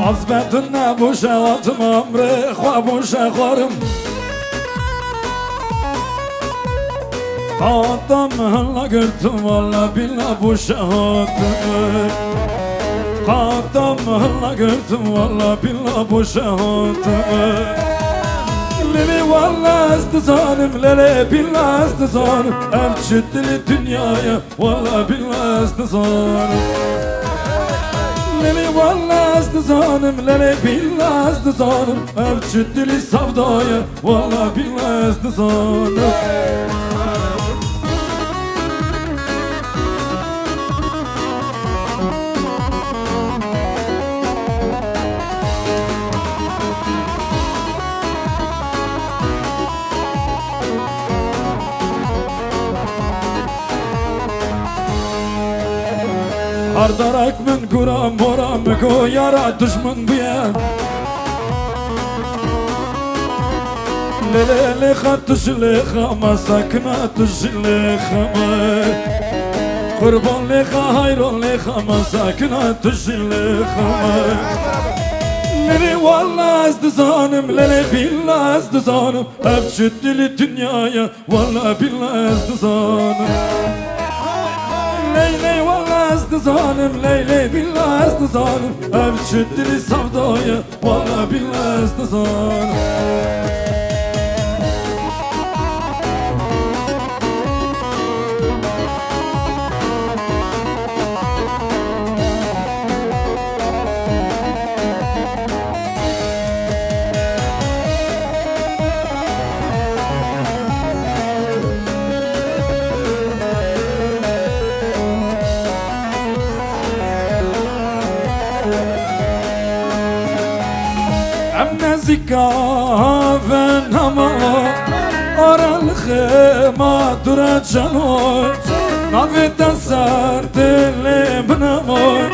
از بدن نبوشه واتم امره خوابوشه خورم قادم هلا گرتم والا بیلا بوشه هاتم قادم هلا گرتم والا بیلا بوشه هاتم لیلی والا استزانم لیلی بیلا استزانم افشد دل dünyaya والا بیلا استزانم لیلی والا استزانم لیلی بیلا استزانم افشد دل sevdaya والا بیلا استزانم Ardarak min guram moram go yara düşman biyen Lele khat tuşle ma sakna tuşle khama Qurban le hayron le ma sakna tuşle khama Lele wallah izdizanım lele billah izdizanım Abşid dili dünyaya wallah billah izdizanım Leyli wallah istizanım Leyli billah istizanım Abşid dili sevdaya Wallah billah istizanım Zikaven ama aral khema dura janoy Navetan sardele bnamoy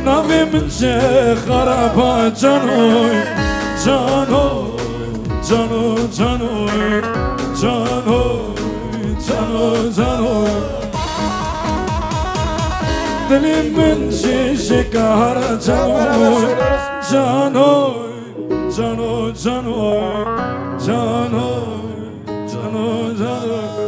Nave minje kharaba janoy Janoy, janoy, janoy Janoy, janoy, janoy Dilim minje shikara janoy Janoy Cano, cano, cano, cano, cano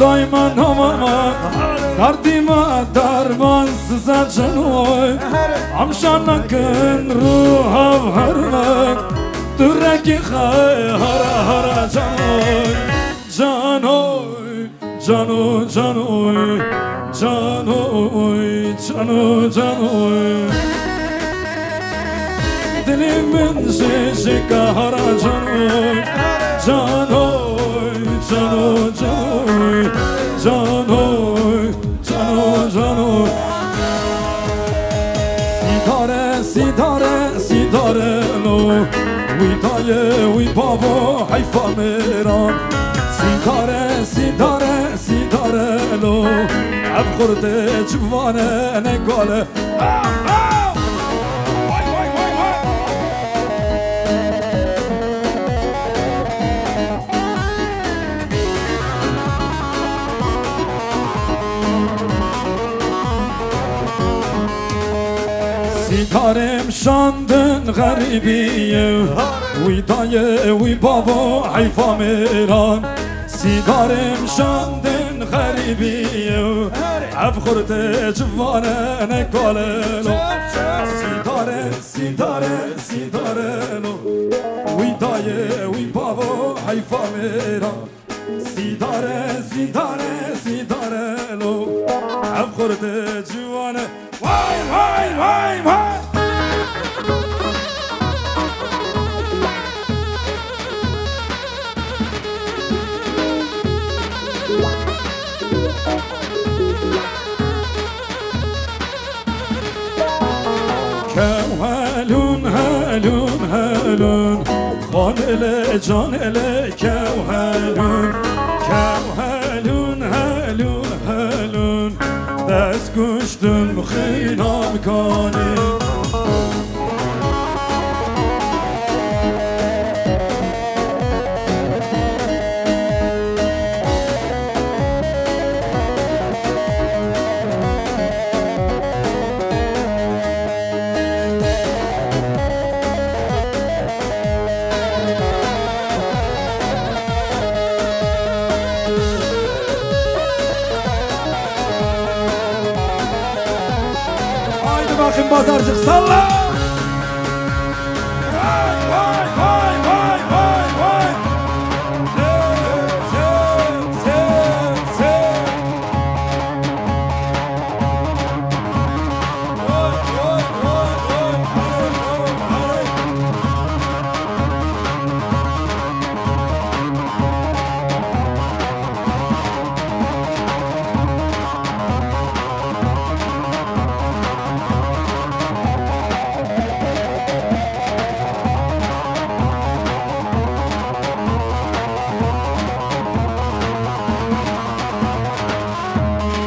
Dayman hamama Dardima darmansız acanoy Amşanakın ruhav harnak Durreki hara hara canoy Canoy, canoy, canoy Canoy, canoy, canoy Dilimin şişika hara canoy Canoy, canoy, canoy Canoy, canoy, canoy Sitare, sitare, sitare lo Vitaye, vi baba hayfa meran Sitare, sitare, sitare lo Abkhurte civane ne gale Sitarem şandın garibiye Uy dayı uy baba hayfa meran Sitarem şandın garibiye Abkhurte civane ne kalelo Sitare, sitare, sitare lo Uy dayı uy baba hayfa meran Sitare, sitare, sitare lo Abkhurte civane Vay vay vay vay Kevhalun kevhelün Kan ele can ele kevhelün Kevhelün helün helün Dest kuştum xinam kanin Bakın pazarcık salla. Vay vay vay vay vay vay. Sev sev sev. Vay vay vay vay.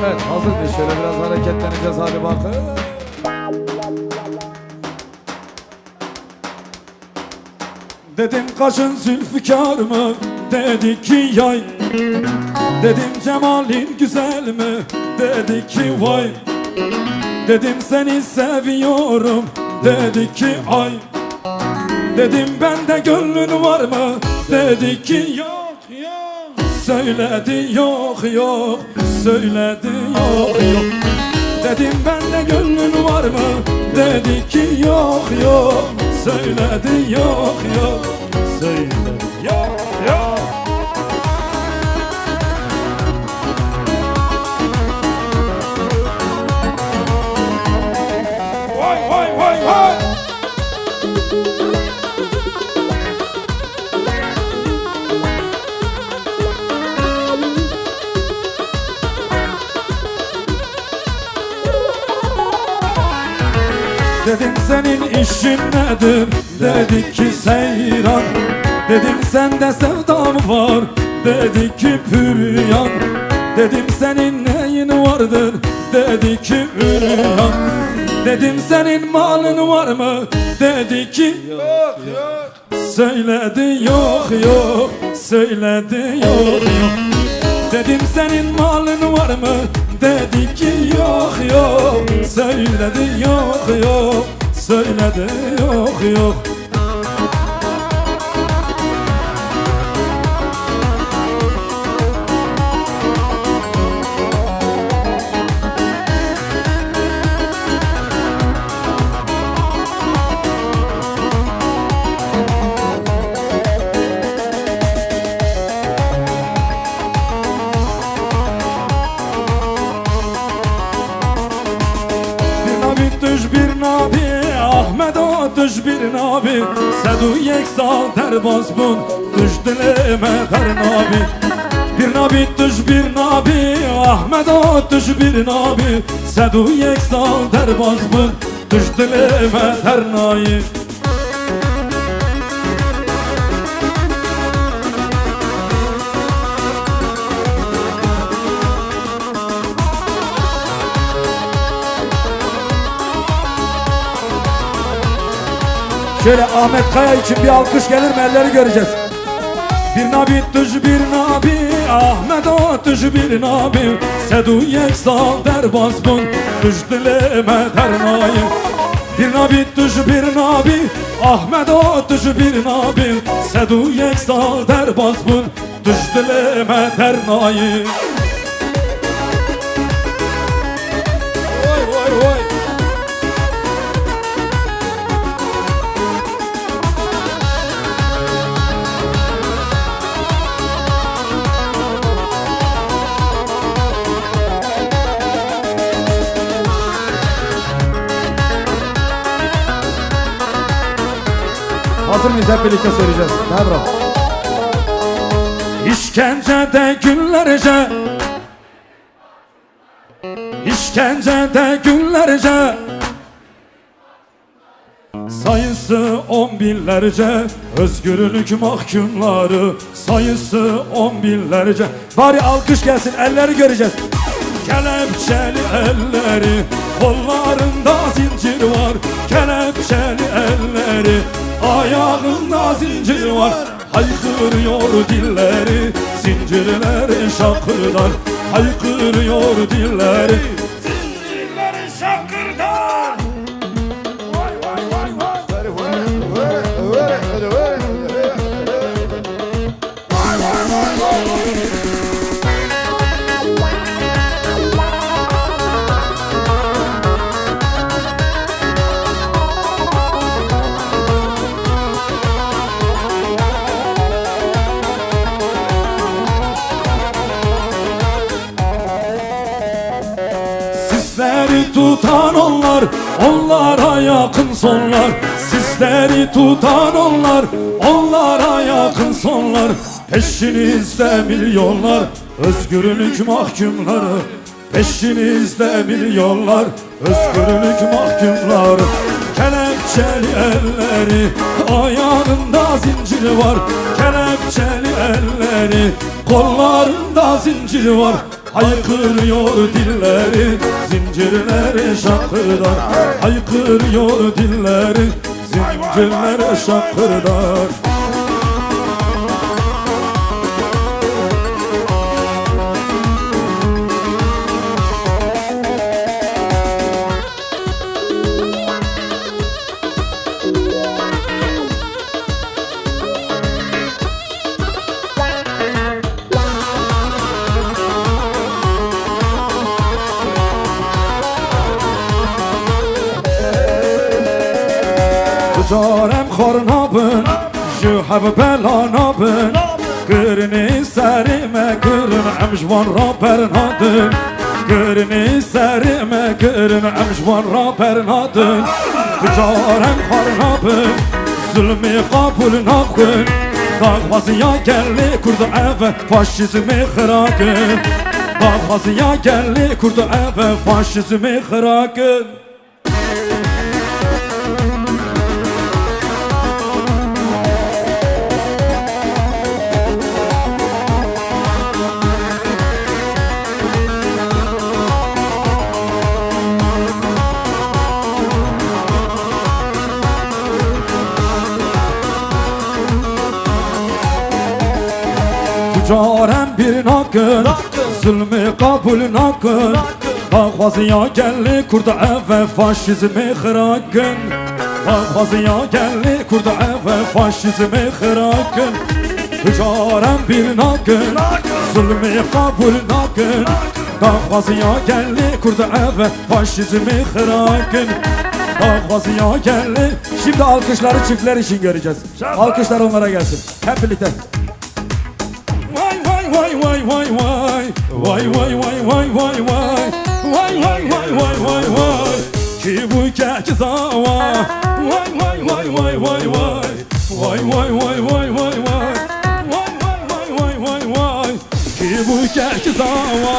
Evet, hazırdır. Şöyle biraz hareketleneceğiz, hadi bakın. Dedim kaşın zülfikar mı? Dedi ki yay. Dedim cemalin güzel mi? Dedi ki vay. Dedim seni seviyorum. Dedi ki ay. Dedim bende gönlün var mı? Dedi ki yok yok. Söyledi yok yok. Söyledi yok yok. Dedim bende gönlün var mı? Dedi ki yok yok. Söyledi yok yok. Söyledi yok yok. Vay vay vay vay. Dedim senin işin nedir? Dedi ki seyran. Dedim sende sevda mı var? Dedi ki püryan. Dedim senin neyin vardır? Dedi ki üryan. Dedim senin malın var mı? Dedi ki yok yok. Söyledi yok yok. Söyledi yok yok. Dedim senin malın var mı? Dedi ki yok yok. Söyledi yok yok. Söyledi yok yok. Bir nabi Ahmet o düş bir nabi Sedu yeksal derbaz bun düş dileme der nabi. Bir nabi düş bir nabi Ahmet o düş bir nabi Sedu yeksal derbaz bun düş dileme der nabi. Şöyle Ahmet Kaya için bir alkış gelir mi? Elleri göreceğiz. Bir nabi düş bir nabi Ahmet o düş bir nabi Sedu yeksal derbaz bun düş dileme der nabi. Bir nabi düş bir nabi Ahmet o düş bir nabi Sedu yeksal derbaz bun düş dileme der nabi. Vay vay vay. Hazır mıyız? Hep birlikte söyleyeceğiz. Ne bro? İşkencede günlerce, işkencede günlerce Sayısı on binlerce özgürlük mahkumları, sayısı on binlerce. Bari alkış gelsin, elleri göreceğiz. Kelepçeli elleri, kollarında zincir var. Kelepçeli elleri, ayağında zincir var. Haykırıyor dilleri, zincirleri şakırdar. Haykırıyor dilleri, zincirleri şakırdar. Vay vay vay vay. Vay vay vay vay. Sizleri tutan onlar, onlara yakın sonlar. Sizleri tutan onlar, onlara yakın sonlar. Peşinizde milyonlar, özgürlük mahkumları. Peşinizde milyonlar, özgürlük mahkumları. Kelepçeli elleri, ayağında zincir var. Kelepçeli elleri, kollarında zincir var. Haykırıyor dilleri, zincirleri şakırdar. Haykırıyor dilleri, zincirleri şakırdar. Carem xornabın, jühab belanabın. Gırni serime gırn emjvan rabernadın. Gırni serime gırn emjvan rabernadın. Carem xornabın, zulmü kabul nakın. Dağvazıya gelli kurdu eve faşizmi xırakın. Dağvazıya gelli kurdu eve faşizmi xırakın. Carem bir nakın, zulmü kabul nakın. Dağvazıya gelli kurdu eve faşizmi xırakın. Dağvazıya gelli kurdu eve faşizmi xırakın. Carem bir nakın, zulmü kabul nakın. Dağvazıya gelli kurdu eve faşizmi xırakın. Dağvazıya gelli. Şimdi alkışları çiftler için göreceğiz. Alkışlar onlara gelsin. Hep birlikte. Vay vay vay vay vay vay vay vay vay vay vay vay vay vay vay vay ki bu keki zava vay vay vay vay vay vay vay vay vay vay vay vay vay vay vay vay vay ki bu keki zava.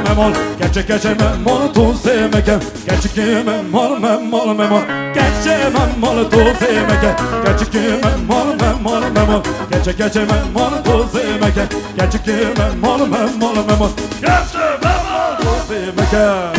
Memol, gerçek memol tuz yemekem. Gerçek memol gerçek memol tuz yemekem. Gerçek memol gerçek memol tuz yemekem. Gerçek memol gerçek memol tuz yemekem.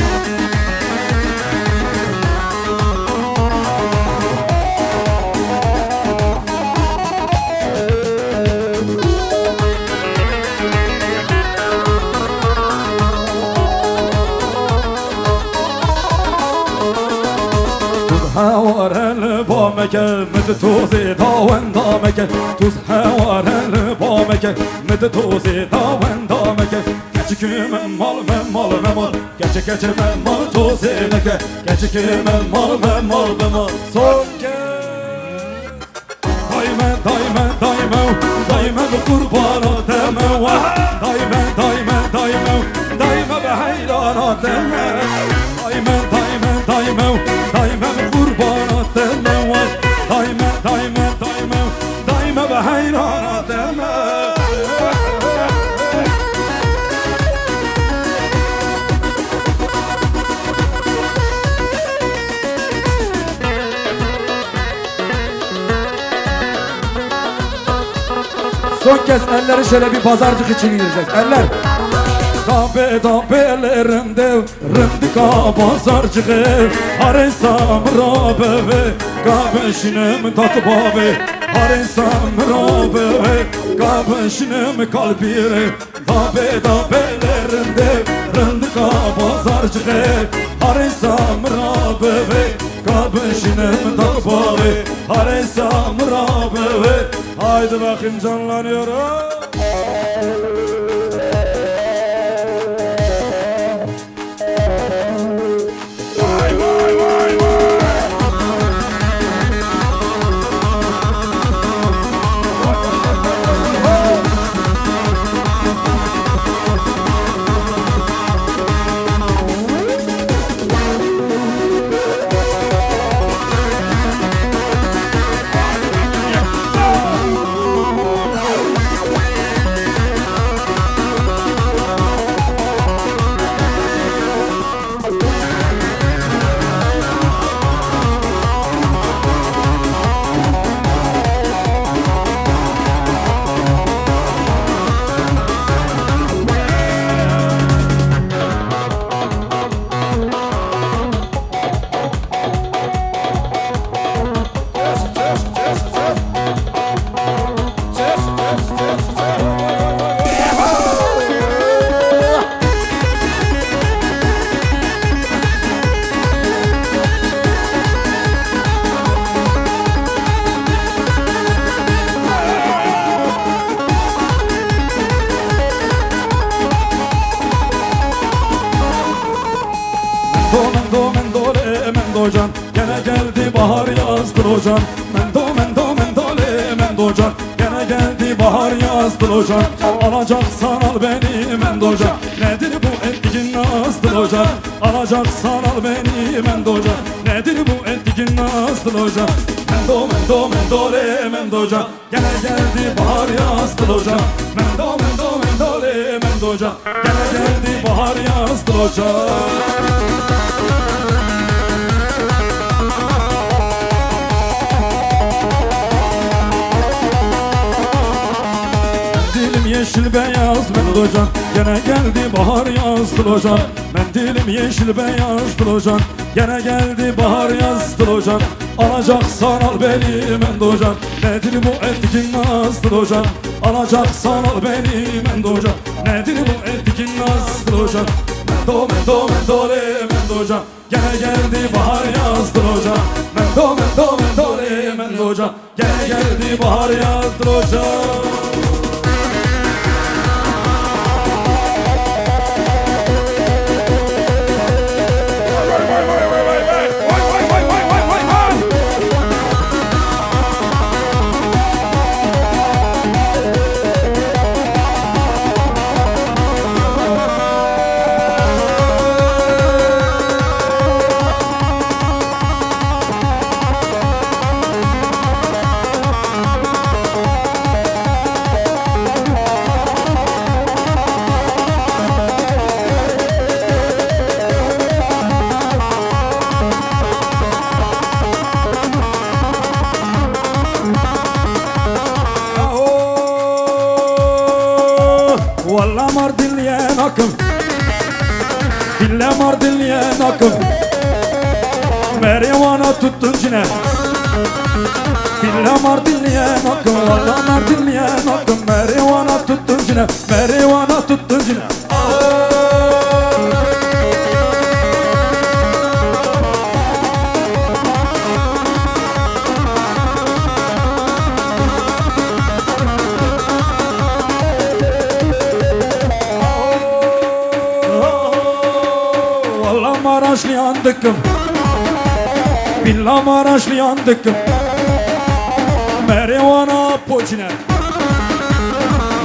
هوارل بامك مد توزي داون دامك توز هوارل بامك مد توزي داون دامك gerçek memol gerçek memol toz yemek. Gerçek memol son kez. Dayme dayme dayme dayme be kurbana deme Dayme dayme dayme dayme be hayrana deme Dayme dayme dayme dayme be kurbana deme Dayme dayme dayme dayme be hayrana deme Son kez elleri şöyle bir pazarcık için gireceğiz. Eller. Dabe dabelerimde rımdıka pazarcığı Haresam rabeve Kabeşinem takbabe Haresam rabeve Kabeşinem kalbire Dabe dabelerimde rımdıka pazarcığı Haresam rabeve Kabeşinem takbabe Haresam rabeve Haydi bakayım canlanıyorum. Mendocan gene geldi bahar yazdır hocam Mendole Mendocan gene geldi bahar yazdır hocam Alacaksan al beni Mendocan nedir bu ettiğin nazdır hocam Alacaksan al beni Mendocan nedir bu ettiğin nazdır hocam Mendole Mendocan gene geldi bahar yazdır hocam Mendole Mendocan gene geldi bahar yazdır hocam Yeşil beyaz Mendocan gene geldi bahar yazdır hocam Mendilim yeşil beyazdır hocam gene geldi bahar yazdır hocam Alacaksan al beni Mendocan nedir bu ettiğin nazdır hocam Alacaksan al beni Mendocan nedir bu ettiğin nazdır hocam Mendole Mendocan gene geldi bahar yazdır hocam Mendole Mendocan gene geldi bahar yazdır hocam Valla Mardinliyen akım Dille Mardinliyen akım Merivana tuttun cine Dille Mardinliyen akım Valla Mardinliyen akım Merivana tuttun cine Merivana tuttun cine Maraşlı yandıkım Billah Maraşlı yandıkım marijuana poçine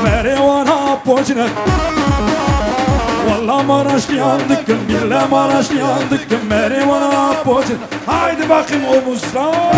marijuana poçine Vallahi Maraşlı yandıkım, billahi Maraşlı yandıkım marijuana poçine Haydi bakayım omuzlar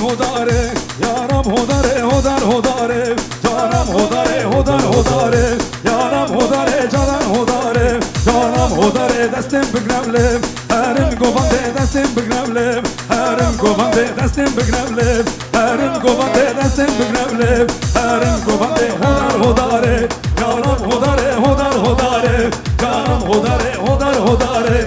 hodare yaram hodare hodar hodare canam hodare hodar hodare yaram hodare canam hodare canam hodare destem begnavlem herim govande destem begnavlem herim govande destem begnavlem herim govande destem begnavlem herim govande hodar hodare yaram hodare hodar hodare canam hodare hodar hodare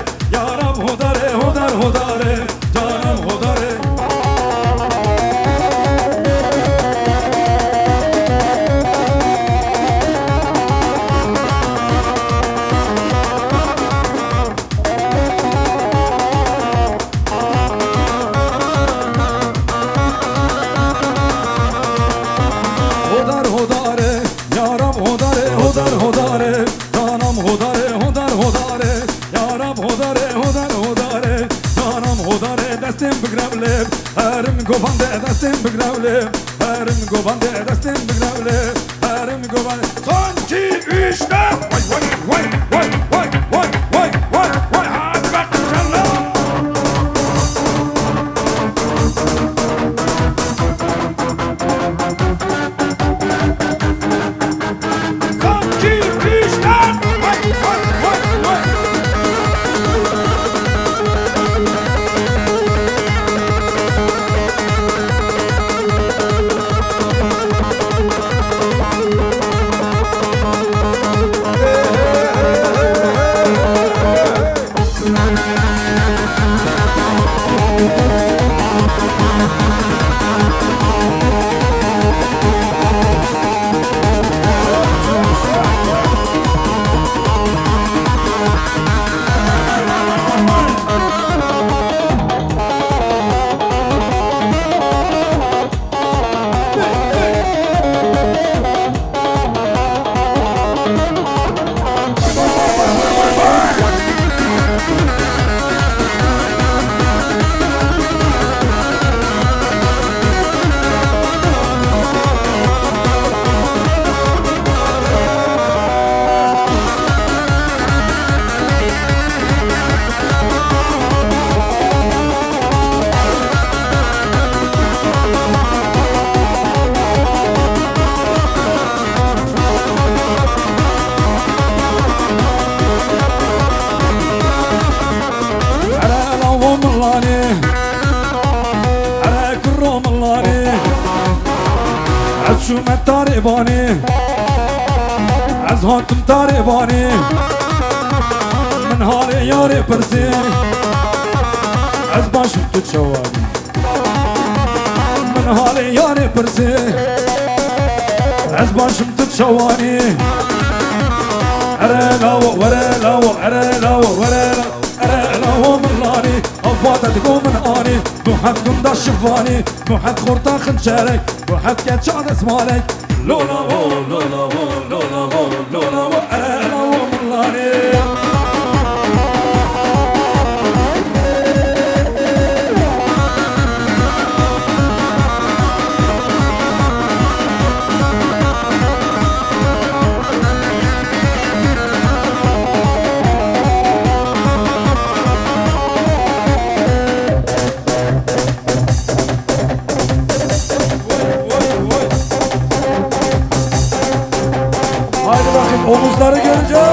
yaram hodare hodar hodare canam hodare destem begravlem herim govande destem begravlem herim govande destem begravlem herim govande son 2 3 4 vay hadi bak inşallah son 2 3 4 vay شومت طارباني از هاتم طارباني من حالي ياري برسي از باشم تتشواني من حالي ياري برسي از باشم تتشواني ارلاو ورلاو ارلاو ورلاو ارلاو ملاني افاتت من اني محد داش شفاني محد خورتا خنشارك محد كاتشاد اسمالك Lola vo, lola vo, lola vo, lola vo, ela vo mulare. Haydi bakayım omuzları göreceğim.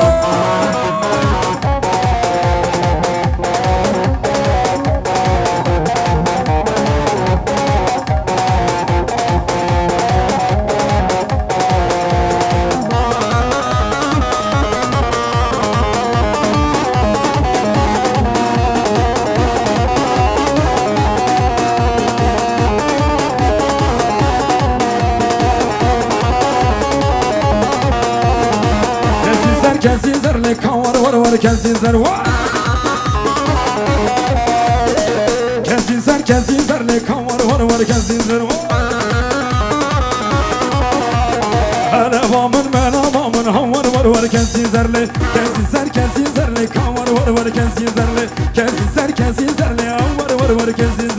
Kensizlerle kan var kensizler var. Kensizlerle kan var kensizler var. Elevamın melavamın han var kensizlerle. Kensizlerle kan var kensizlerle. Kensizlerle han var kensizlerle.